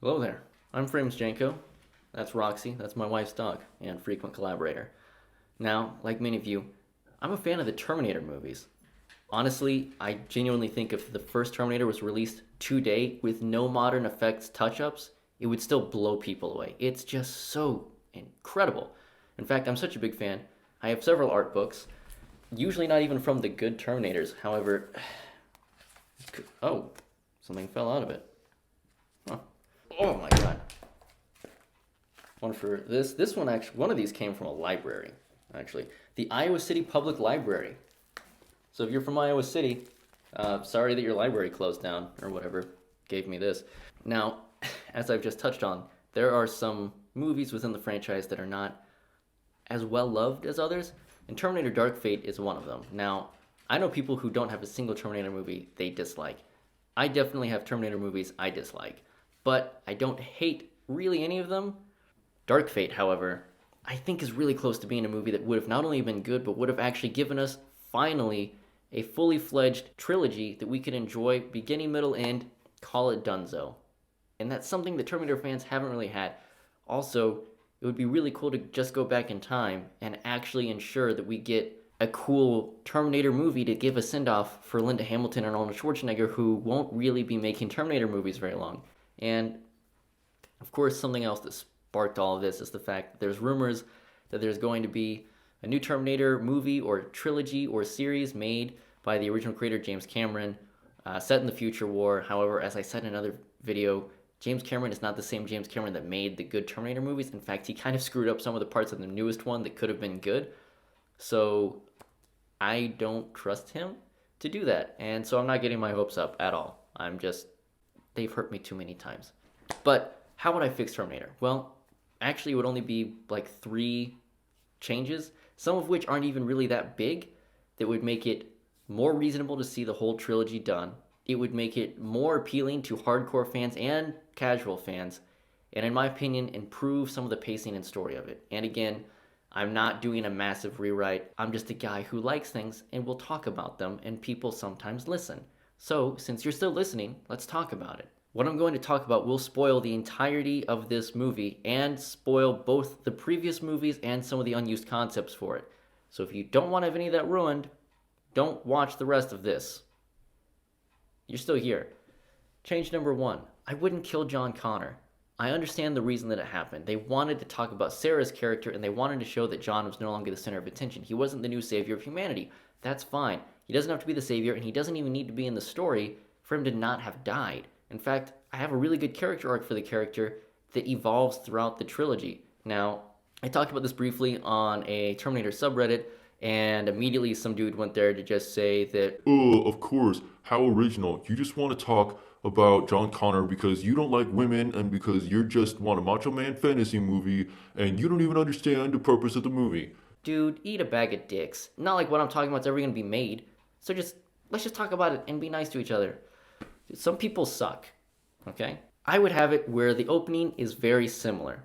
Hello there. I'm Frames Janko. That's Roxy. That's my wife's dog and frequent collaborator. Now, like many of you, I'm a fan of the Terminator movies. Honestly, I genuinely think if the first Terminator was released today with no modern effects touch ups, it would still blow people away. It's just so incredible. In fact, I'm such a big fan. I have several art books, usually not even from the good Terminators. However, oh, something fell out of it. Huh. Oh my god. One for this. This one actually, one of these came from a library, actually. The Iowa City Public Library. So if you're from Iowa City, sorry that your library closed down or whatever gave me this. Now, as I've just touched on, there are some movies within the franchise that are not as well loved as others, and Terminator Dark Fate is one of them. Now, I know people who don't have a single Terminator movie they dislike. I definitely have Terminator movies I dislike, but I don't hate really any of them. Dark Fate, however, I think is really close to being a movie that would have not only been good, but would have actually given us, finally, a fully fledged trilogy that we could enjoy beginning, middle, end, call it donezo. And that's something that Terminator fans haven't really had. Also, it would be really cool to just go back in time and actually ensure that we get a cool Terminator movie to give a send off for Linda Hamilton and Arnold Schwarzenegger, who won't really be making Terminator movies very long. And of course, something else that sparked all of this is the fact that there's rumors that there's going to be a new Terminator movie or trilogy or series made by the original creator James Cameron, set in the future war. However, as I said in another video, James Cameron is not the same James Cameron that made the good Terminator movies. In fact, he kind of screwed up some of the parts of the newest one that could have been good. So I don't trust him to do that. And so I'm not getting my hopes up at all. I'm just, they've hurt me too many times. But how would I fix Terminator? Well, actually, it would only be like three changes, some of which aren't even really that big, that would make it more reasonable to see the whole trilogy done. It would make it more appealing to hardcore fans and casual fans, and in my opinion, improve some of the pacing and story of it. And again, I'm not doing a massive rewrite. I'm just a guy who likes things and will talk about them, and people sometimes listen. So, since you're still listening, let's talk about it. What I'm going to talk about will spoil the entirety of this movie and spoil both the previous movies and some of the unused concepts for it. So if you don't want to have any of that ruined, don't watch the rest of this. You're still here. Change number one, I wouldn't kill John Connor. I understand the reason that it happened. They wanted to talk about Sarah's character and they wanted to show that John was no longer the center of attention. He wasn't the new savior of humanity. That's fine. He doesn't have to be the savior and he doesn't even need to be in the story for him to not have died. In fact, I have a really good character arc for the character that evolves throughout the trilogy. Now, I talked about this briefly on a Terminator subreddit, and immediately some dude went there to just say that, Oh, of course. How original. You just want to talk about John Connor because you don't like women and because you just want a Macho Man fantasy movie and you don't even understand the purpose of the movie. dude, eat a bag of dicks. Not like what I'm talking about is ever going to be made. So let's just talk about it and be nice to each other. Some people suck, okay? I would have it where the opening is very similar.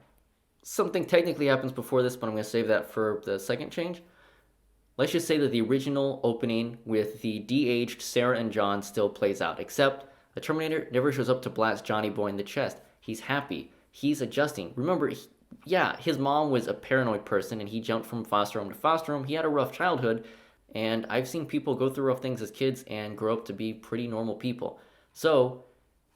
Something technically happens before this, but I'm going to save that for the second change. Let's just say that the original opening with the de-aged Sarah and John still plays out, except the Terminator never shows up to blast Johnny Boy in the chest. He's happy. He's adjusting. Remember, yeah, his mom was a paranoid person and he jumped from foster home to foster home. He had a rough childhood, and I've seen people go through rough things as kids and grow up to be pretty normal people. So,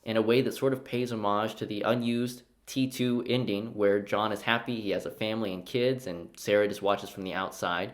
in a way that sort of pays homage to the unused T2 ending where John is happy, he has a family and kids, and Sarah just watches from the outside,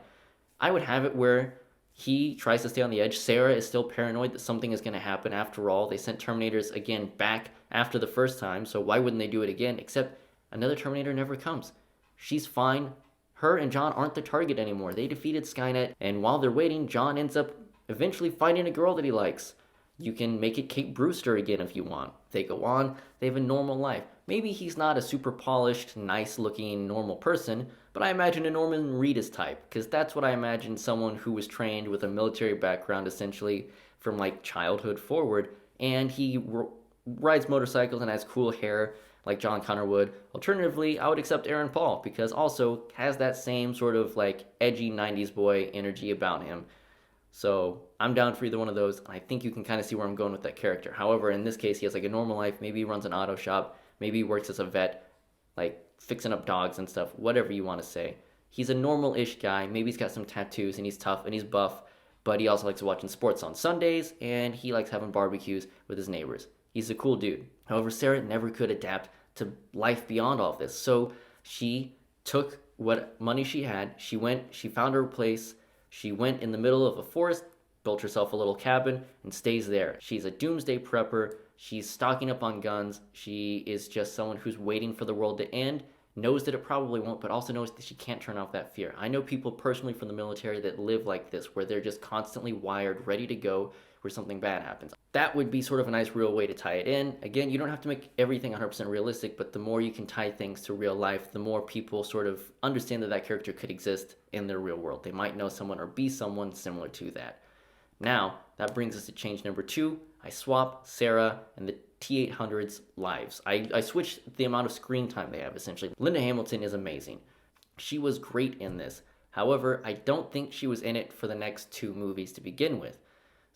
I would have it where he tries to stay on the edge. Sarah is still paranoid that something is going to happen. After all, they sent Terminators again back after the first time, so why wouldn't they do it again? Except another Terminator never comes. She's fine. Her and John aren't the target anymore. They defeated Skynet, and while they're waiting, John ends up eventually fighting a girl that he likes. You can make it Kate Brewster again if you want. They go on, they have a normal life. Maybe he's not a super polished, nice looking, normal person, but I imagine a Norman Reedus type, because that's what I imagine someone who was trained with a military background essentially from like childhood forward, and he rides motorcycles and has cool hair like John Connor would. Alternatively, I would accept Aaron Paul, because also has that same sort of like edgy 90s boy energy about him. So I'm down for either one of those, and I think you can kind of see where I'm going with that character. However, in this case, he has like a normal life. Maybe he runs an auto shop. Maybe he works as a vet, like fixing up dogs and stuff, whatever you want to say. He's a normal-ish guy. Maybe he's got some tattoos and he's tough and he's buff, but he also likes watching sports on Sundays and he likes having barbecues with his neighbors. He's a cool dude. However, Sarah never could adapt to life beyond all of this. So she took what money she had. She found her place. She went in the middle of a forest, built herself a little cabin, and stays there. She's a doomsday prepper. She's stocking up on guns. She is just someone who's waiting for the world to end, knows that it probably won't, but also knows that she can't turn off that fear. I know people personally from the military that live like this, where they're just constantly wired, ready to go where something bad happens. That would be sort of a nice real way to tie it in. Again, you don't have to make everything 100% realistic, but the more you can tie things to real life, the more people sort of understand that that character could exist in their real world. They might know someone or be someone similar to that. Now, that brings us to change number 2. I swap Sarah and the T-800's lives. I switched the amount of screen time they have, essentially. Linda Hamilton is amazing. She was great in this. However, I don't think she was in it for the next 2 movies to begin with.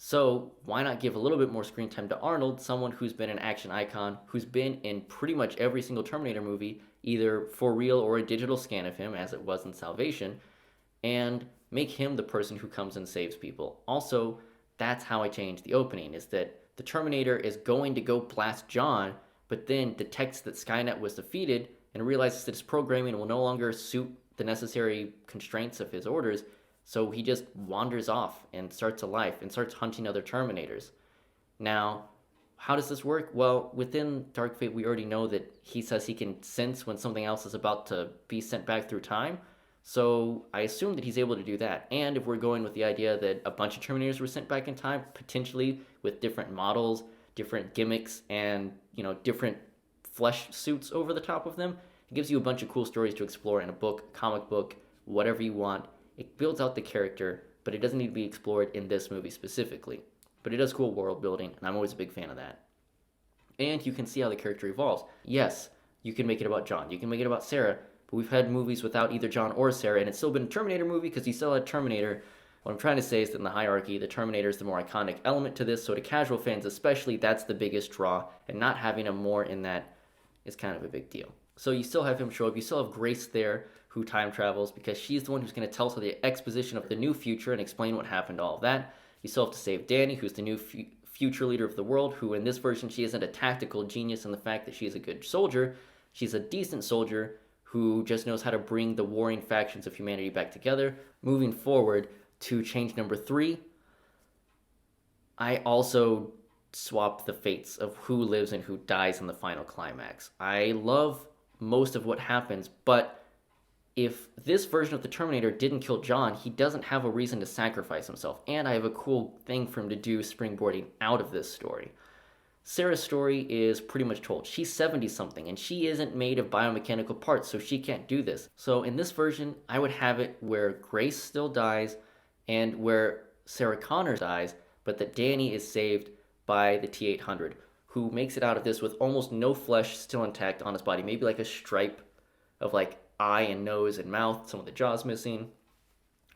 So why not give a little bit more screen time to Arnold, someone who's been an action icon, who's been in pretty much every single Terminator movie, either for real or a digital scan of him, as it was in Salvation, and make him the person who comes and saves people. Also, that's how I changed the opening, is that the Terminator is going to go blast John, but then detects that Skynet was defeated and realizes that his programming will no longer suit the necessary constraints of his orders, so he just wanders off and starts a life and starts hunting other Terminators. Now, how does this work? Well, within Dark Fate, we already know that he says he can sense when something else is about to be sent back through time. So I assume that he's able to do that. And if we're going with the idea that a bunch of Terminators were sent back in time, potentially with different models, different gimmicks, and different flesh suits over the top of them, it gives you a bunch of cool stories to explore in a book, comic book, whatever you want. It builds out the character, but it doesn't need to be explored in this movie specifically. But it does cool world building, and I'm always a big fan of that. And you can see how the character evolves. Yes, you can make it about John. You can make it about Sarah, but we've had movies without either John or Sarah, and it's still been a Terminator movie because you still had Terminator. What I'm trying to say is that in the hierarchy, the Terminator is the more iconic element to this, so to casual fans especially, that's the biggest draw, and not having him more in that is kind of a big deal. So you still have him show up. You still have Grace there, who time travels, because she's the one who's going to tell us the exposition of the new future and explain what happened to all of that. You still have to save Danny, who's the new future leader of the world, who in this version, she isn't a tactical genius in the fact that she's a good soldier. She's a decent soldier who just knows how to bring the warring factions of humanity back together. Moving forward to change number 3, I also swap the fates of who lives and who dies in the final climax. I love most of what happens, but if this version of the Terminator didn't kill John, he doesn't have a reason to sacrifice himself, and I have a cool thing for him to do springboarding out of this story. Sarah's story is pretty much told. She's 70-something, and she isn't made of biomechanical parts, so she can't do this. So in this version, I would have it where Grace still dies, and where Sarah Connor dies, but that Danny is saved by the T-800, who makes it out of this with almost no flesh still intact on his body, maybe like a stripe of eye and nose and mouth, some of the jaw's missing.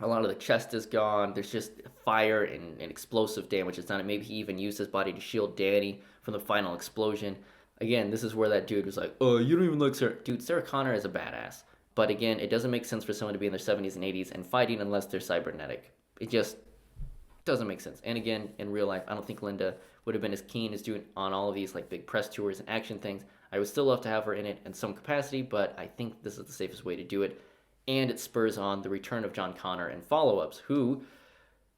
A lot of the chest is gone. There's just fire and explosive damage that's done it. Maybe he even used his body to shield Danny from the final explosion. Again, this is where that dude was like, oh, you don't even like Sarah. Dude, Sarah Connor is a badass. But again, it doesn't make sense for someone to be in their 70s and 80s and fighting unless they're cybernetic. It just doesn't make sense. And again, in real life, I don't think Linda would have been as keen as doing on all of these big press tours and action things. I would still love to have her in it in some capacity, but I think this is the safest way to do it. And it spurs on the return of John Connor and follow-ups, who,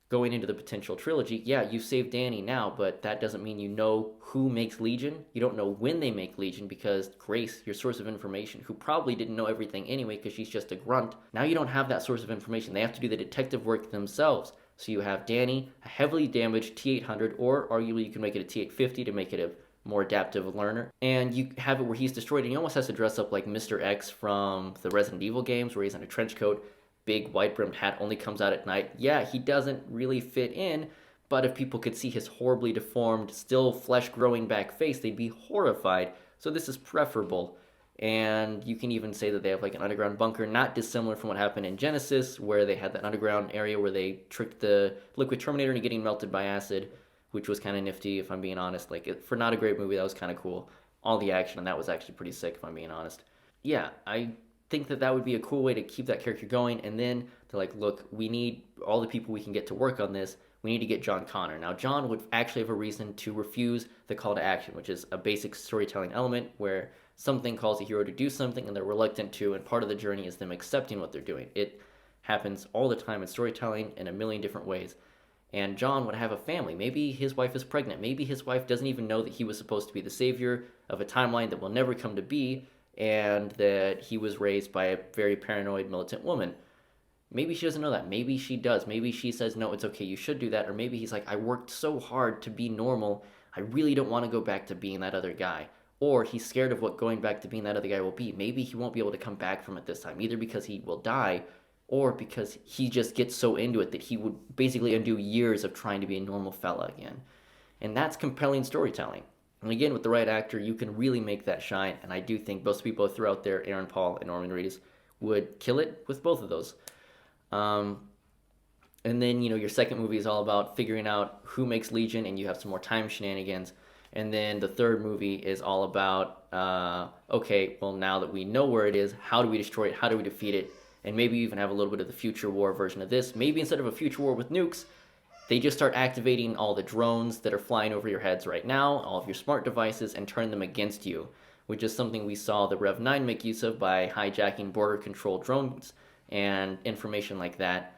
going into the potential trilogy, yeah, you save Danny now, but that doesn't mean you know who makes Legion. You don't know when they make Legion, because Grace, your source of information, who probably didn't know everything anyway because she's just a grunt, now you don't have that source of information. They have to do the detective work themselves. So you have Danny, a heavily damaged T-800, or arguably you can make it a T-850 to make it a more adaptive learner, and you have it where he's destroyed and he almost has to dress up like Mr. X from the Resident Evil games, where he's in a trench coat, big wide-brimmed hat, only comes out at night. Yeah, he doesn't really fit in, but if people could see his horribly deformed, still flesh-growing back face, they'd be horrified. So this is preferable. And you can even say that they have an underground bunker, not dissimilar from what happened in Genesis, where they had that underground area where they tricked the Liquid Terminator into getting melted by acid, which was kind of nifty, if I'm being honest. For not a great movie, that was kind of cool. all the action, and that was actually pretty sick, if I'm being honest. Yeah, I think that that would be a cool way to keep that character going. And then they're like, look, we need all the people we can get to work on this. We need to get John Connor. Now, John would actually have a reason to refuse the call to action, which is a basic storytelling element where something calls a hero to do something and they're reluctant to, and part of the journey is them accepting what they're doing. It happens all the time in storytelling in a million different ways. And John would have a family. Maybe his wife is pregnant. Maybe his wife doesn't even know that he was supposed to be the savior of a timeline that will never come to be, and that he was raised by a very paranoid militant woman. Maybe she doesn't know that. Maybe she does. Maybe she says, no, it's okay, you should do that. Or maybe he's like, I worked so hard to be normal. I really don't want to go back to being that other guy. Or he's scared of what going back to being that other guy will be. Maybe he won't be able to come back from it this time, either because he will die or because he just gets so into it that he would basically undo years of trying to be a normal fella again. And that's compelling storytelling. And again, with the right actor, you can really make that shine. And I do think most people throughout there, Aaron Paul and Norman Reedus, would kill it with both of those. And then, your second movie is all about figuring out who makes Legion, and you have some more time shenanigans. And then the third movie is all about, okay, well, now that we know where it is, how do we destroy it? How do we defeat it? And maybe even have a little bit of the future war version of this. Maybe instead of a future war with nukes, they just start activating all the drones that are flying over your heads right now, all of your smart devices, and turn them against you, which is something we saw the Rev 9 make use of by hijacking border control drones and information like that.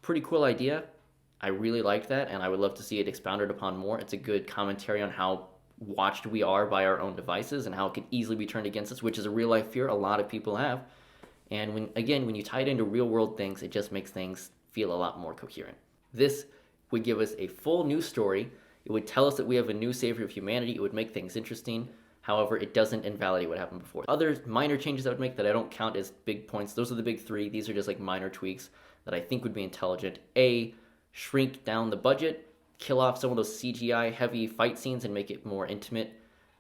Pretty cool idea. I really liked that, and I would love to see it expounded upon more. It's a good commentary on how watched we are by our own devices and how it could easily be turned against us, which is a real life fear a lot of people have. And when you tie it into real world things, it just makes things feel a lot more coherent. This would give us a full new story. It would tell us that we have a new savior of humanity. It would make things interesting. However, it doesn't invalidate what happened before. Other minor changes I would make that I don't count as big points, those are the big three. These are just like minor tweaks that I think would be intelligent. A, shrink down the budget, kill off some of those CGI heavy fight scenes and make it more intimate.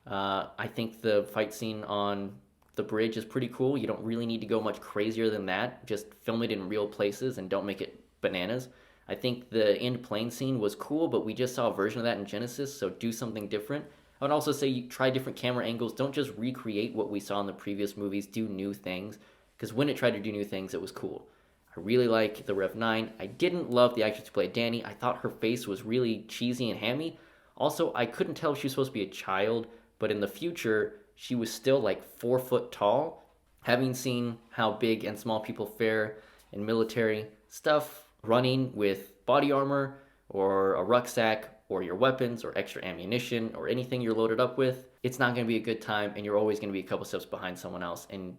I think the fight scene on the bridge is pretty cool. You don't really need to go much crazier than that. Just film it in real places and don't make it bananas. I think the end plane scene was cool, but we just saw a version of that in Genesis, so do something different. I would also say you try different camera angles. Don't just recreate what we saw in the previous movies. Do new things, because when it tried to do new things, it was cool. I really like the Rev 9. I didn't love the actress who played Danny. I thought her face was really cheesy and hammy. Also, I couldn't tell if she was supposed to be a child, but in the future, she was still like 4 foot tall. Having seen how big and small people fare in military stuff, running with body armor or a rucksack or your weapons or extra ammunition or anything you're loaded up with, it's not going to be a good time, and you're always going to be a couple steps behind someone else. And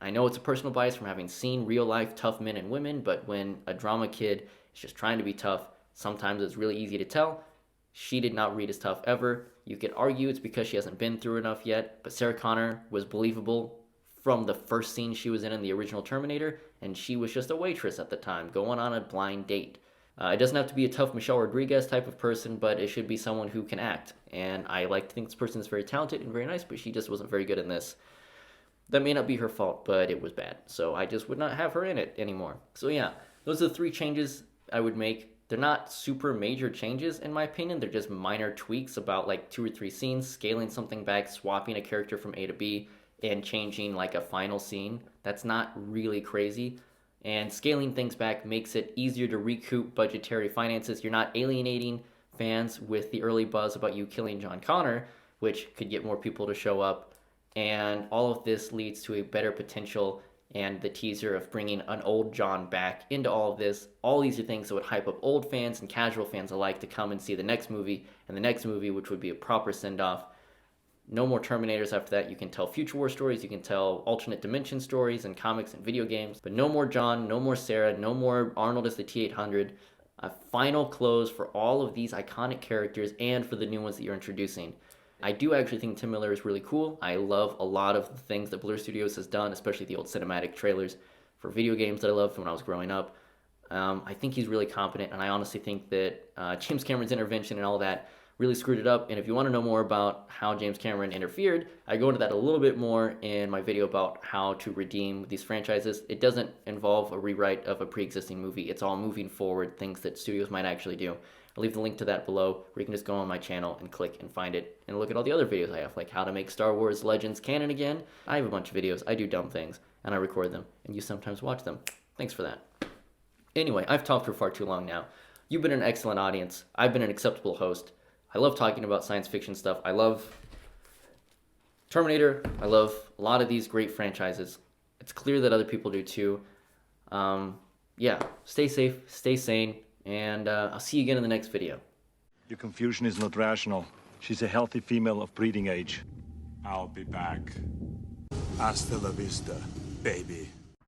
I know it's a personal bias from having seen real life tough men and women, but when a drama kid is just trying to be tough, sometimes it's really easy to tell. She did not read as tough ever. You could argue it's because she hasn't been through enough yet, but Sarah Connor was believable from the first scene she was in the original Terminator, and she was just a waitress at the time, going on a blind date. It doesn't have to be a tough Michelle Rodriguez type of person, but it should be someone who can act. And I like to think this person is very talented and very nice, but she just wasn't very good in this. That may not be her fault, but it was bad. So I just would not have her in it anymore. So yeah, those are the 3 changes I would make. They're not super major changes in my opinion. They're just minor tweaks about like 2 or 3 scenes, scaling something back, swapping a character from A to B, and changing like a final scene. That's not really crazy. And scaling things back makes it easier to recoup budgetary finances. You're not alienating fans with the early buzz about you killing John Connor, which could get more people to show up. And all of this leads to a better potential and the teaser of bringing an old John back into all of this. All these are things that would hype up old fans and casual fans alike to come and see the next movie, and the next movie, which would be a proper send-off. No more Terminators after that. You can tell Future War stories, you can tell alternate dimension stories in comics and video games, but no more John, no more Sarah, no more Arnold as the T-800. A final close for all of these iconic characters and for the new ones that you're introducing. I do actually think Tim Miller is really cool. I love a lot of the things that Blur Studios has done, especially the old cinematic trailers for video games that I loved when I was growing up. I think he's really competent, and I honestly think that James Cameron's intervention and all that really screwed it up. And if you want to know more about how James Cameron interfered, I go into that a little bit more in my video about how to redeem these franchises. It doesn't involve a rewrite of a pre-existing movie. It's all moving forward, things that studios might actually do. I'll leave the link to that below, where you can just go on my channel and click and find it and look at all the other videos I have, like how to make Star Wars Legends canon again. I have a bunch of videos. I do dumb things, and I record them, and you sometimes watch them. Thanks for that. Anyway, I've talked for far too long now. You've been an excellent audience. I've been an acceptable host. I love talking about science fiction stuff. I love Terminator. I love a lot of these great franchises. It's clear that other people do too. Yeah, stay safe, stay sane, and I'll see you again in the next video. Your confusion is not rational. She's a healthy female of breeding age. I'll be back. Hasta la vista, baby.